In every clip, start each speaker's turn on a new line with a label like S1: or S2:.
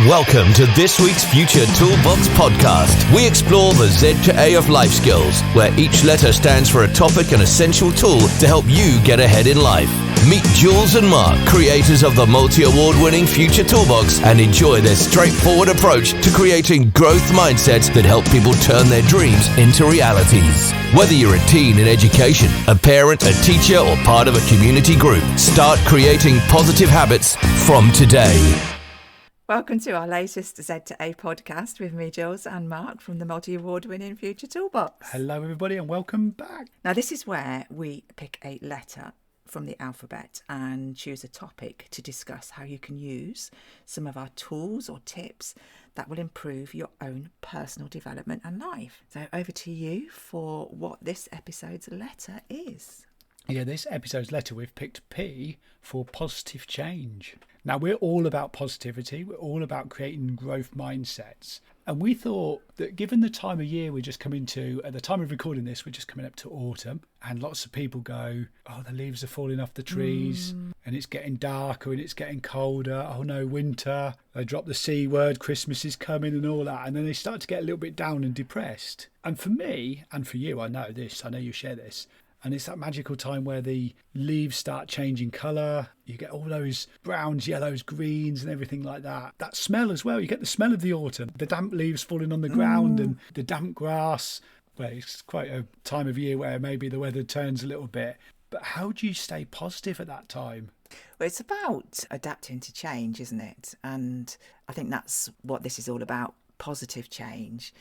S1: Welcome to this week's Future Toolbox podcast. We explore the Z to A of life skills, where each letter stands for a topic and essential tool to help you get ahead in life. Meet Jules and Mark, creators of the multi-award-winning Future Toolbox, and enjoy their straightforward approach to creating growth mindsets that help people turn their dreams into realities. Whether you're a teen in education, a parent, a teacher, or part of a community group, start creating positive habits from today.
S2: Welcome to our latest Z to A podcast with me, Jules and Mark from the multi-award winning Future Toolbox.
S3: Hello everybody and welcome back.
S2: Now this is where we pick a letter from the alphabet and choose a topic to discuss how you can use some of our tools or tips that will improve your own personal development and life. So over to you for what this episode's letter is.
S3: Yeah, this episode's letter, we've picked P for positive change. Now, we're all about positivity. We're all about creating growth mindsets. And we thought that given the time of year we're just coming to, at the time of recording this, we're just coming up to autumn. And lots of people go, oh, the leaves are falling off the trees and it's getting darker and it's getting colder. Oh no, winter. They drop the C word, Christmas is coming and all that. And then they start to get a little bit down and depressed. And for me, and for you, I know you share this. And it's that magical time where the leaves start changing colour. You get all those browns, yellows, greens and everything like that. That smell as well. You get the smell of the autumn. The damp leaves falling on the ground and the damp grass. Well, it's quite a time of year where maybe the weather turns a little bit. But how do you stay positive at that time?
S2: Well, it's about adapting to change, isn't it? And I think that's what this is all about, positive change.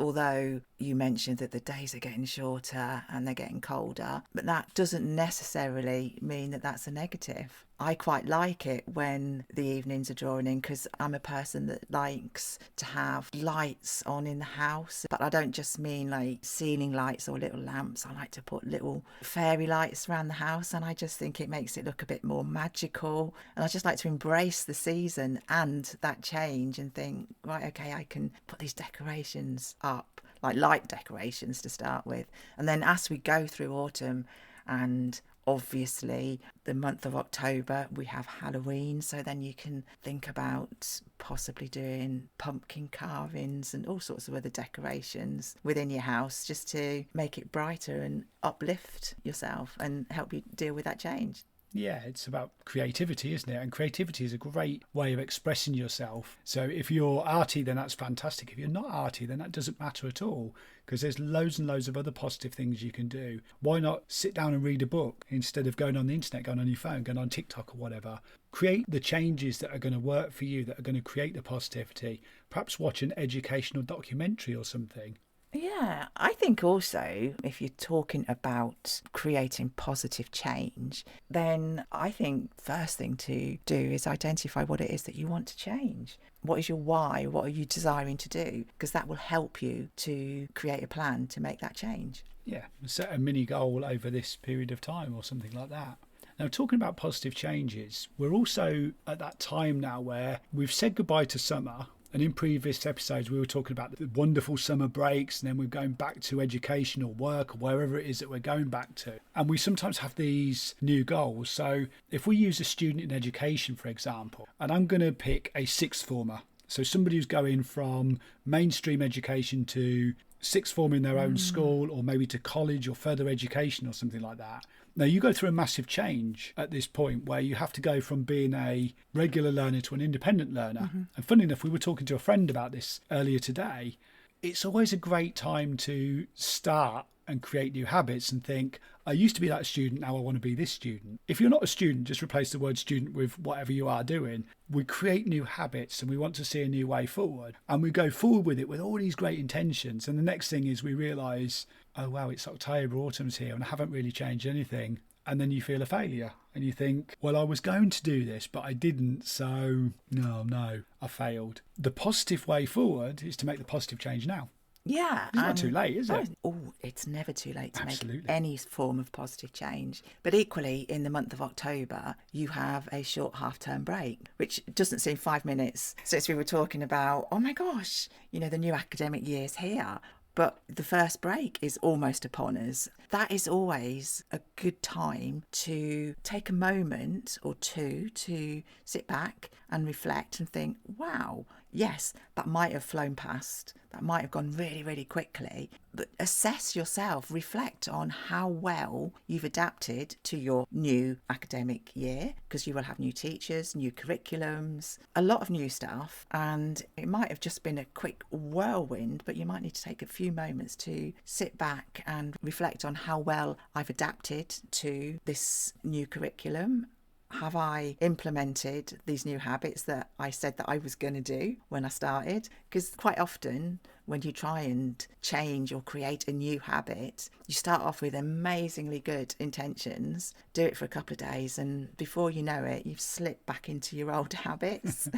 S2: Although you mentioned that the days are getting shorter and they're getting colder, but that doesn't necessarily mean that that's a negative. I quite like it when the evenings are drawing in because I'm a person that likes to have lights on in the house. But I don't just mean like ceiling lights or little lamps. I like to put little fairy lights around the house and I just think it makes it look a bit more magical. And I just like to embrace the season and that change and think, right, okay, I can put these decorations up, like light decorations to start with. And then as we go through autumn and obviously the month of October we have Halloween, so then you can think about possibly doing pumpkin carvings and all sorts of other decorations within your house just to make it brighter and uplift yourself and help you deal with that change.
S3: Yeah, it's about creativity, isn't it? And creativity is a great way of expressing yourself. So if you're arty, then that's fantastic. If you're not arty, then that doesn't matter at all because there's loads and loads of other positive things you can do. Why not sit down and read a book instead of going on the internet, going on your phone, going on TikTok or whatever? Create the changes that are going to work for you, that are going to create the positivity. Perhaps watch an educational documentary or something.
S2: Yeah, I think also if you're talking about creating positive change, then I think first thing to do is identify what it is that you want to change. What is your why? What are you desiring to do? Because that will help you to create a plan to make that change.
S3: Yeah, set a mini goal over this period of time or something like that. Now, talking about positive changes, we're also at that time now where we've said goodbye to summer. And in previous episodes, we were talking about the wonderful summer breaks, and then we're going back to education or work or wherever it is that we're going back to. And we sometimes have these new goals. So if we use a student in education, for example, and I'm going to pick a sixth former. So somebody who's going from mainstream education to sixth form in their own school or maybe to college or further education or something like that. Now, you go through a massive change at this point where you have to go from being a regular learner to an independent learner. And funny enough, we were talking to a friend about this earlier today. It's always a great time to start and create new habits and think, I used to be that student, now I want to be this student. If you're not a student, just replace the word student with whatever you are doing. We create new habits and we want to see a new way forward. And we go forward with it with all these great intentions. And the next thing is we realise, oh wow, it's October, autumn's here and I haven't really changed anything. And then you feel a failure and you think, well, I was going to do this, but I didn't. So no, I failed. The positive way forward is to make the positive change now.
S2: Yeah.
S3: It's not too late, is it?
S2: Oh, it's never too late to
S3: Absolutely.
S2: make any form of positive change. But equally, in the month of October, you have a short half-term break, which doesn't seem 5 minutes since we were talking about, oh my gosh, the new academic year's here. but the first break is almost upon us. That is always a good time to take a moment or two to sit back and reflect and think, wow, yes, that might have flown past. That might have gone really, really quickly. But assess yourself, reflect on how well you've adapted to your new academic year, because you will have new teachers, new curriculums, a lot of new stuff. And it might have just been a quick whirlwind, but you might need to take a few moments to sit back and reflect on how well I've adapted to this new curriculum. Have I implemented these new habits that I said that I was going to do when I started? Because quite often when you try and change or create a new habit, you start off with amazingly good intentions, do it for a couple of days, and before you know it, you've slipped back into your old habits.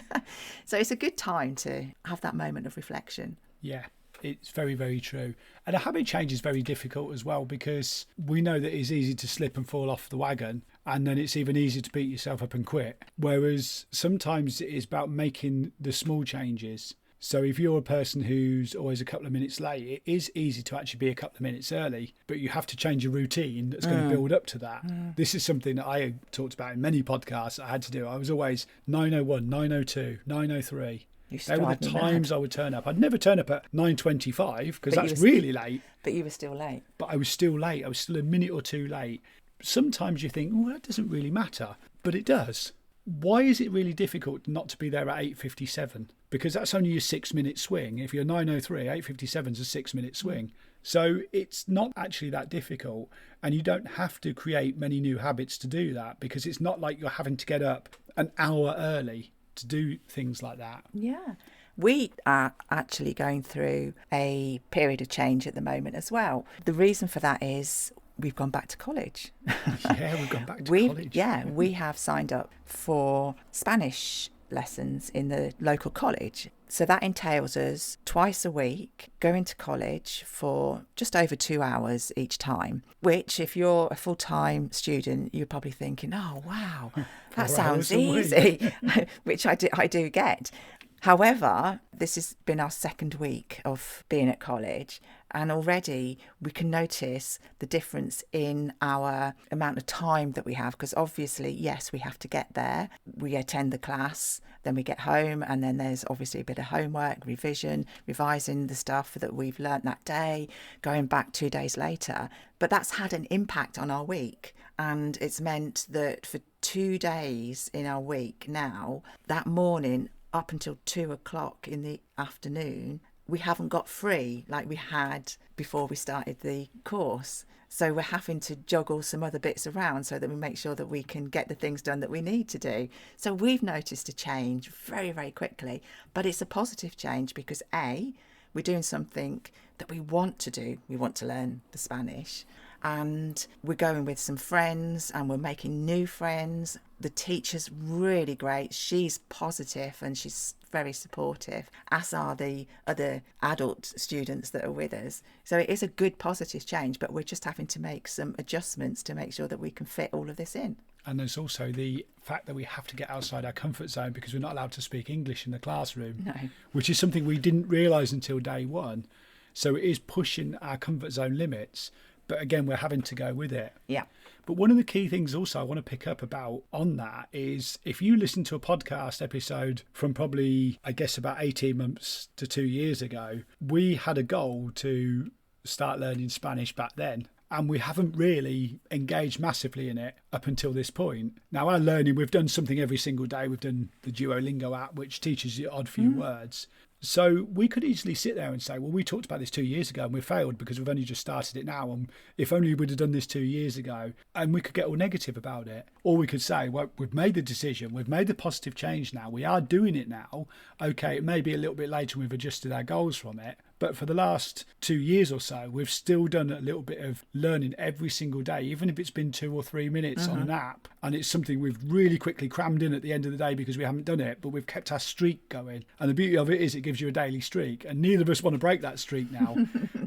S2: So it's a good time to have that moment of reflection.
S3: Yeah. It's very, very true. And a habit change is very difficult as well, because we know that it's easy to slip and fall off the wagon, and then it's even easier to beat yourself up and quit. Whereas sometimes it is about making the small changes. So if you're a person who's always a couple of minutes late, it is easy to actually be a couple of minutes early, but you have to change your routine that's going to build up to that. This is something that I talked about in many podcasts I had to do. I was always 9:01, 9:02, 9:03. They were the times I would turn up. I'd never turn up at 9:25 because that's really late.
S2: But you were still late.
S3: But I was still late. I was still a minute or two late. Sometimes you think, well, that doesn't really matter. But it does. Why is it really difficult not to be there at 8:57? Because that's only a 6-minute swing. If you're 9:03, 8:57 is a 6-minute swing. So it's not actually that difficult. And you don't have to create many new habits to do that, because it's not like you're having to get up an hour early to do things like that.
S2: Yeah. We are actually going through a period of change at the moment as well. The reason for that is we've gone back to college.
S3: Yeah, we've gone back to college.
S2: Yeah, we have signed up for Spanish lessons in the local college. So that entails us twice a week going to college for just over 2 hours each time, which if you're a full-time student, you're probably thinking, oh, wow, that sounds easy, which I do get. However, this has been our second week of being at college, and already we can notice the difference in our amount of time that we have, because obviously, yes, we have to get there. We attend the class, then we get home, and then there's obviously a bit of homework, revision, revising the stuff that we've learnt that day, going back 2 days later. But that's had an impact on our week, and it's meant that for 2 days in our week now, that morning, up until 2 o'clock in the afternoon, we haven't got free like we had before we started the course. So we're having to juggle some other bits around so that we make sure that we can get the things done that we need to do. So we've noticed a change very, very quickly, but it's a positive change because A, we're doing something that we want to do. We want to learn the Spanish. And we're going with some friends and we're making new friends. The teacher's really great. She's positive and she's very supportive, as are the other adult students that are with us. So it is a good positive change, but we're just having to make some adjustments to make sure that we can fit all of this in.
S3: And there's also the fact that we have to get outside our comfort zone because we're not allowed to speak English in the classroom, which is something we didn't realise until day one. So it is pushing our comfort zone limits. But again, we're having to go with it.
S2: Yeah.
S3: But one of the key things also I want to pick up about on that is if you listen to a podcast episode from probably, I guess, about 18 months to 2 years ago, we had a goal to start learning Spanish back then. And we haven't really engaged massively in it up until this point. Now, our learning, we've done something every single day. We've done the Duolingo app, which teaches you odd few words. So we could easily sit there and say, well, we talked about this 2 years ago and we failed because we've only just started it now. And if only we'd have done this 2 years ago, and we could get all negative about it. Or we could say, well, we've made the decision. We've made the positive change now. We are doing it now. Okay, it may be a little bit later and we've adjusted our goals from it. But for the last 2 years or so, we've still done a little bit of learning every single day, even if it's been 2 or 3 minutes on an app. And it's something we've really quickly crammed in at the end of the day because we haven't done it, but we've kept our streak going. And the beauty of it is it gives you a daily streak. And neither of us want to break that streak now.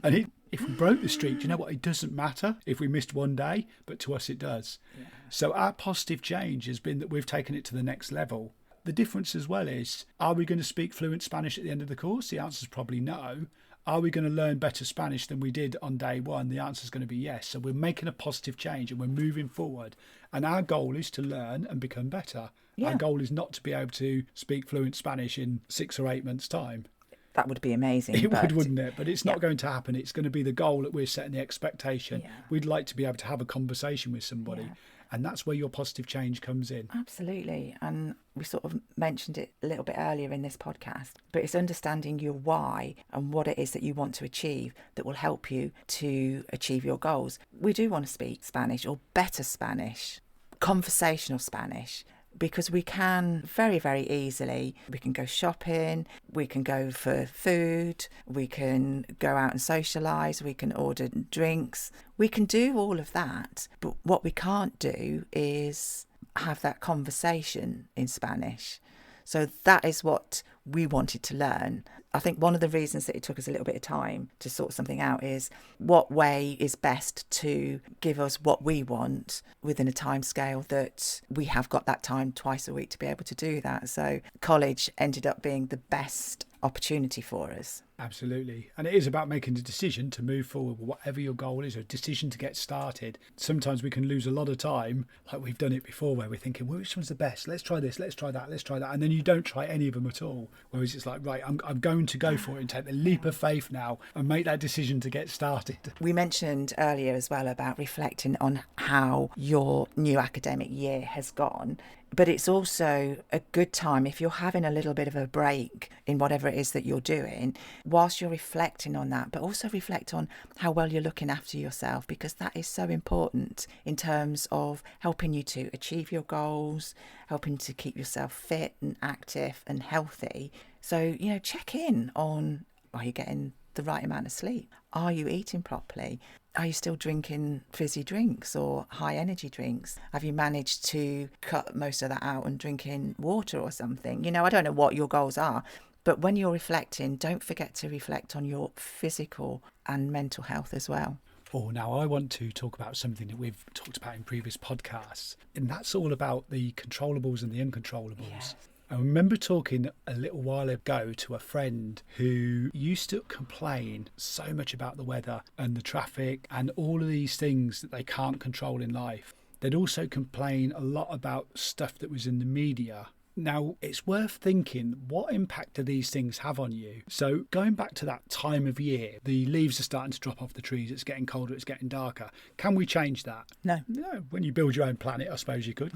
S3: And if we broke the streak, do you know what? It doesn't matter if we missed one day, but to us it does. Yeah. So our positive change has been that we've taken it to the next level. The difference as well is, are we going to speak fluent Spanish at the end of the course? The answer is probably no. Are we going to learn better Spanish than we did on day one? The answer is going to be yes. So we're making a positive change and we're moving forward. And our goal is to learn and become better.
S2: Yeah.
S3: Our goal is not to be able to speak fluent Spanish in 6 or 8 months' time.
S2: That would be amazing.
S3: It would, wouldn't it? But it's not going to happen. It's going to be the goal that we're setting the expectation.
S2: Yeah.
S3: We'd like to be able to have a conversation with somebody.
S2: Yeah.
S3: And that's where your positive change comes in.
S2: Absolutely. And we sort of mentioned it a little bit earlier in this podcast, but it's understanding your why and what it is that you want to achieve that will help you to achieve your goals. We do want to speak Spanish, or better Spanish, conversational Spanish, because we can very, very easily, we can go shopping, we can go for food, we can go out and socialise, we can order drinks, we can do all of that. But what we can't do is have that conversation in Spanish. So that is what we wanted to learn. I think one of the reasons that it took us a little bit of time to sort something out is what way is best to give us what we want within a time scale that we have got that time twice a week to be able to do that. So college ended up being the best opportunity for us.
S3: Absolutely. And it is about making the decision to move forward, whatever your goal is, or a decision to get started. Sometimes we can lose a lot of time, like we've done it before, where we're thinking, well, which one's the best? Let's try this, let's try that, let's try that. And then you don't try any of them at all. Whereas it's like, right, I'm going to go for it and take the leap of faith now and make that decision to get started.
S2: We mentioned earlier as well about reflecting on how your new academic year has gone. But it's also a good time if you're having a little bit of a break in whatever it is that you're doing, whilst you're reflecting on that, but also reflect on how well you're looking after yourself, because that is so important in terms of helping you to achieve your goals, helping to keep yourself fit and active and healthy. So, check in on, are you getting the right amount of sleep? Are you eating properly? Are you still drinking fizzy drinks or high energy drinks? Have you managed to cut most of that out and drinking water or something? I don't know what your goals are, but when you're reflecting, don't forget to reflect on your physical and mental health as well.
S3: Oh, now I want to talk about something that we've talked about in previous podcasts, and that's all about the controllables and the uncontrollables.
S2: Yes.
S3: I remember talking a little while ago to a friend who used to complain so much about the weather and the traffic and all of these things that they can't control in life. They'd also complain a lot about stuff that was in the media. Now, it's worth thinking, what impact do these things have on you? So going back to that time of year, the leaves are starting to drop off the trees, it's getting colder, it's getting darker. Can we change that?
S2: No.
S3: No. When you build your own planet, I suppose you could.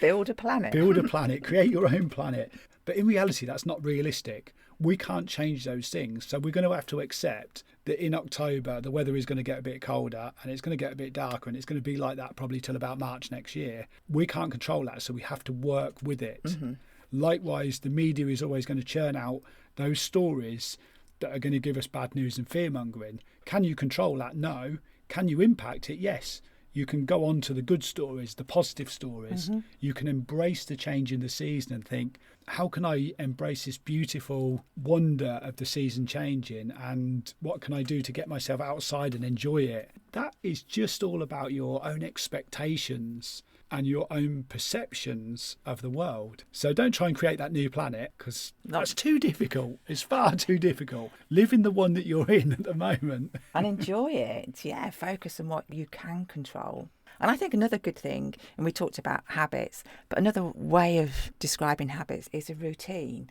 S2: Build a planet.
S3: Build a planet, create your own planet. But in reality, that's not realistic. We can't change those things. So we're going to have to accept that in October, the weather is going to get a bit colder and it's going to get a bit darker, and it's going to be like that probably till about March next year. We can't control that, so we have to work with it. Mm-hmm. Likewise, the media is always going to churn out those stories that are going to give us bad news and fear-mongering. Can you control that? No. Can you impact it? Yes. You can go on to the good stories, the positive stories. Mm-hmm. You can embrace the change in the season and think, how can I embrace this beautiful wonder of the season changing, and what can I do to get myself outside and enjoy it? That is just all about your own expectations and your own perceptions of the world. So don't try and create that new planet, because that's too difficult. It's far too difficult. Live in the one that you're in at the moment.
S2: And enjoy it. Yeah, focus on what you can control. And I think another good thing, and we talked about habits, but another way of describing habits is a routine.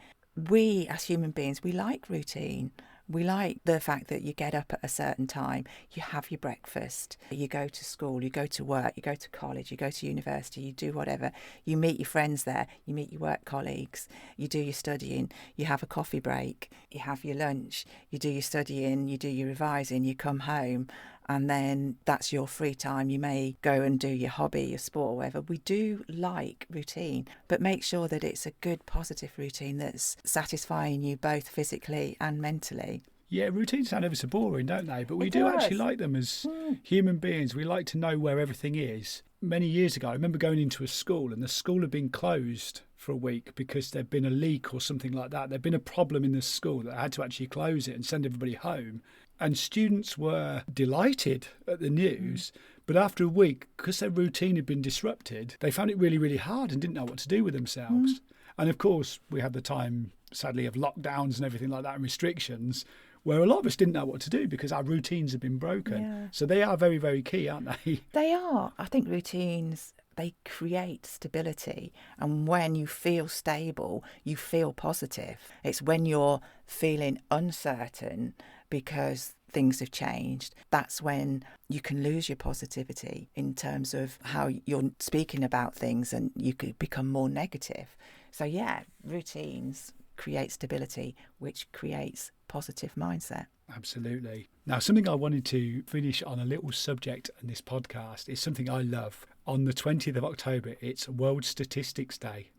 S2: We, as human beings, we like routine. We like the fact that you get up at a certain time, you have your breakfast, you go to school, you go to work, you go to college, you go to university, you do whatever, you meet your friends there, you meet your work colleagues, you do your studying, you have a coffee break, you have your lunch, you do your studying, you do your revising, you come home, and then that's your free time. You may go and do your hobby, your sport, or whatever. We do like routine, but make sure that it's a good, positive routine that's satisfying you both physically and mentally.
S3: Yeah, routines sound ever so boring, don't they? But we do actually like them as human beings. We like to know where everything is. Many years ago, I remember going into a school, and the school had been closed for a week because there'd been a leak or something like that. There'd been a problem in the school that I had to actually close it and send everybody home. And students were delighted at the news, but after a week, because their routine had been disrupted, they found it really, really hard and didn't know what to do with themselves. And of course, we had the time, sadly, of lockdowns and everything like that and restrictions, where a lot of us didn't know what to do because our routines have been broken.
S2: Yeah.
S3: So they are very, very key, aren't they?
S2: They are. I think routines, they create stability. And when you feel stable, you feel positive. It's when you're feeling uncertain because things have changed, that's when you can lose your positivity in terms of how you're speaking about things, and you could become more negative. So yeah, routines create stability, which creates positive mindset.
S3: Absolutely. Now, something I wanted to finish on, a little subject in this podcast, is something I love. On the 20th of October, it's World Statistics Day.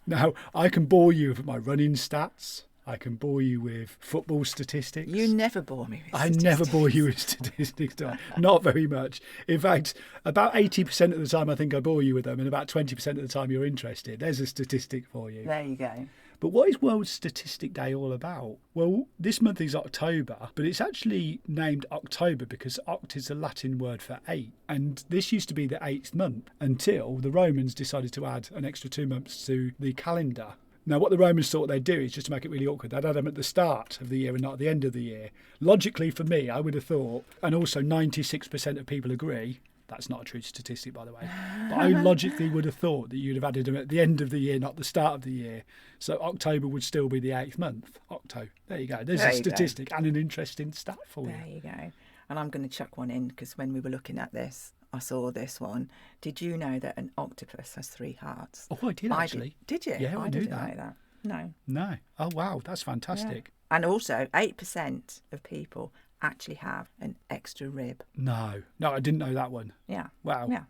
S3: Now, I can bore you with my running stats. I can bore you with football statistics.
S2: You never bore me with
S3: statistics. I never bore you with statistics, do I? Not very much. In fact, about 80% of the time I think I bore you with them, and about 20% of the time you're interested. There's a statistic for you.
S2: There you go.
S3: But what is World Statistic Day all about? Well, this month is October, but it's actually named October because oct is the Latin word for 8. And this used to be the 8th month until the Romans decided to add an extra 2 months to the calendar. Now, what the Romans thought they'd do is, just to make it really awkward, they'd add them at the start of the year and not at the end of the year. Logically, for me, I would have thought, and also 96% of people agree, that's not a true statistic, by the way, but I logically would have thought that you'd have added them at the end of the year, not the start of the year. So October would still be the 8th month. Octo. There you go. There's a statistic and an interesting stat for you.
S2: There you go. And I'm going to chuck one in because when we were looking at this, I saw this one. Did you know that an octopus has 3 hearts?
S3: Oh, I did actually.
S2: Did you?
S3: Yeah, I knew
S2: didn't
S3: that.
S2: know that. No.
S3: No. Oh, wow. That's fantastic.
S2: Yeah. And also, 8% of people actually have an extra rib.
S3: No, I didn't know that one.
S2: Yeah.
S3: Wow.
S2: Yeah.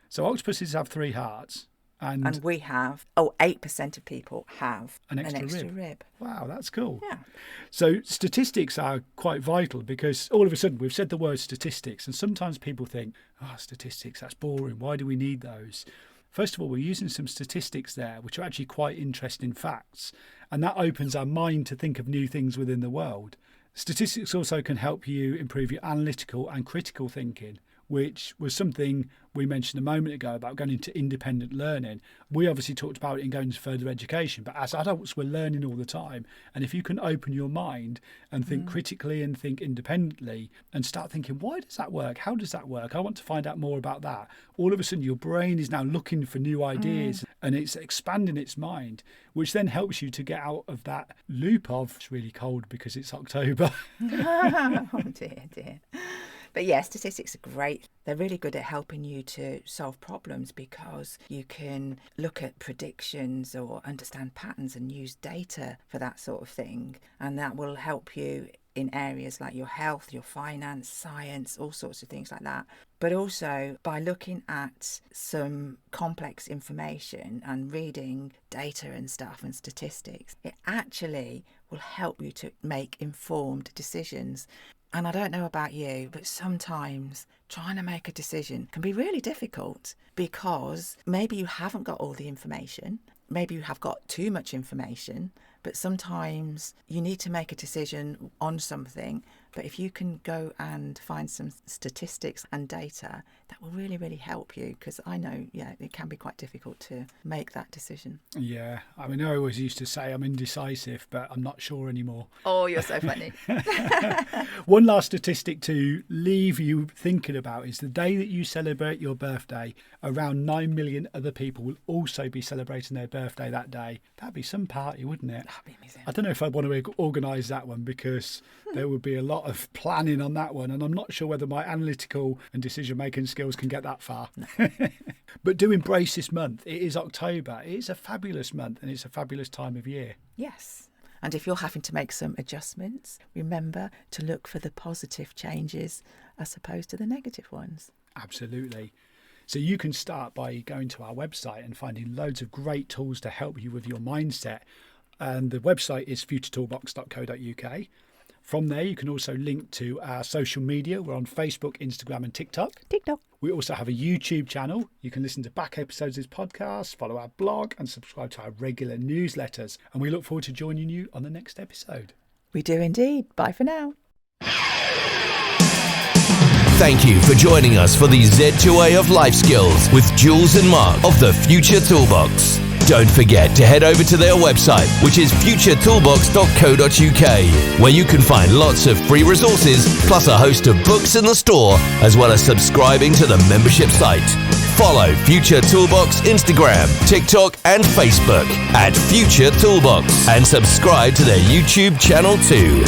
S3: So octopuses have 3 hearts. And
S2: we have, 8% of people have
S3: an extra
S2: rib.
S3: Wow, that's cool.
S2: Yeah.
S3: So statistics are quite vital because all of a sudden we've said the word statistics, and sometimes people think, statistics, that's boring. Why do we need those? First of all, we're using some statistics there, which are actually quite interesting facts. And that opens our mind to think of new things within the world. Statistics also can help you improve your analytical and critical thinking, which was something we mentioned a moment ago about going into independent learning. We obviously talked about it in going into further education, but as adults, we're learning all the time. And if you can open your mind and think critically and think independently and start thinking, why does that work? How does that work? I want to find out more about that. All of a sudden, your brain is now looking for new ideas and it's expanding its mind, which then helps you to get out of that loop of, it's really cold because it's October.
S2: Oh, dear. But yeah, statistics are great. They're really good at helping you to solve problems because you can look at predictions or understand patterns and use data for that sort of thing. And that will help you in areas like your health, your finance, science, all sorts of things like that. But also by looking at some complex information and reading data and stuff and statistics, it actually will help you to make informed decisions. And I don't know about you, but sometimes trying to make a decision can be really difficult because maybe you haven't got all the information. Maybe you have got too much information, but sometimes you need to make a decision on something. But if you can go and find some statistics and data, that will really, really help you because I know, it can be quite difficult to make that decision.
S3: Yeah, I mean, I always used to say I'm indecisive, but I'm not sure anymore.
S2: Oh, you're so funny.
S3: One last statistic to leave you thinking about is the day that you celebrate your birthday, around 9 million other people will also be celebrating their birthday that day. That'd be some party, wouldn't it?
S2: That'd be amazing.
S3: I don't know if I'd want to organise that one because there would be a lot of planning on that one, and I'm not sure whether my analytical and decision-making skills can get that far. No. But do embrace this month. It is October. It is a fabulous month and it's a fabulous time of year.
S2: Yes. And if you're having to make some adjustments, remember to look for the positive changes as opposed to the negative ones.
S3: Absolutely. So you can start by going to our website and finding loads of great tools to help you with your mindset. And the website is futuretoolbox.co.uk. From there, you can also link to our social media. We're on Facebook, Instagram and TikTok. We also have a YouTube channel. You can listen to back episodes of this podcast, follow our blog and subscribe to our regular newsletters. And we look forward to joining you on the next episode.
S2: We do indeed. Bye for now.
S1: Thank you for joining us for the Z2A of Life Skills with Jules and Mark of the Future Toolbox. Don't forget to head over to their website, which is futuretoolbox.co.uk, where you can find lots of free resources, plus a host of books in the store, as well as subscribing to the membership site. Follow Future Toolbox Instagram, TikTok and Facebook at Future Toolbox, and subscribe to their YouTube channel too.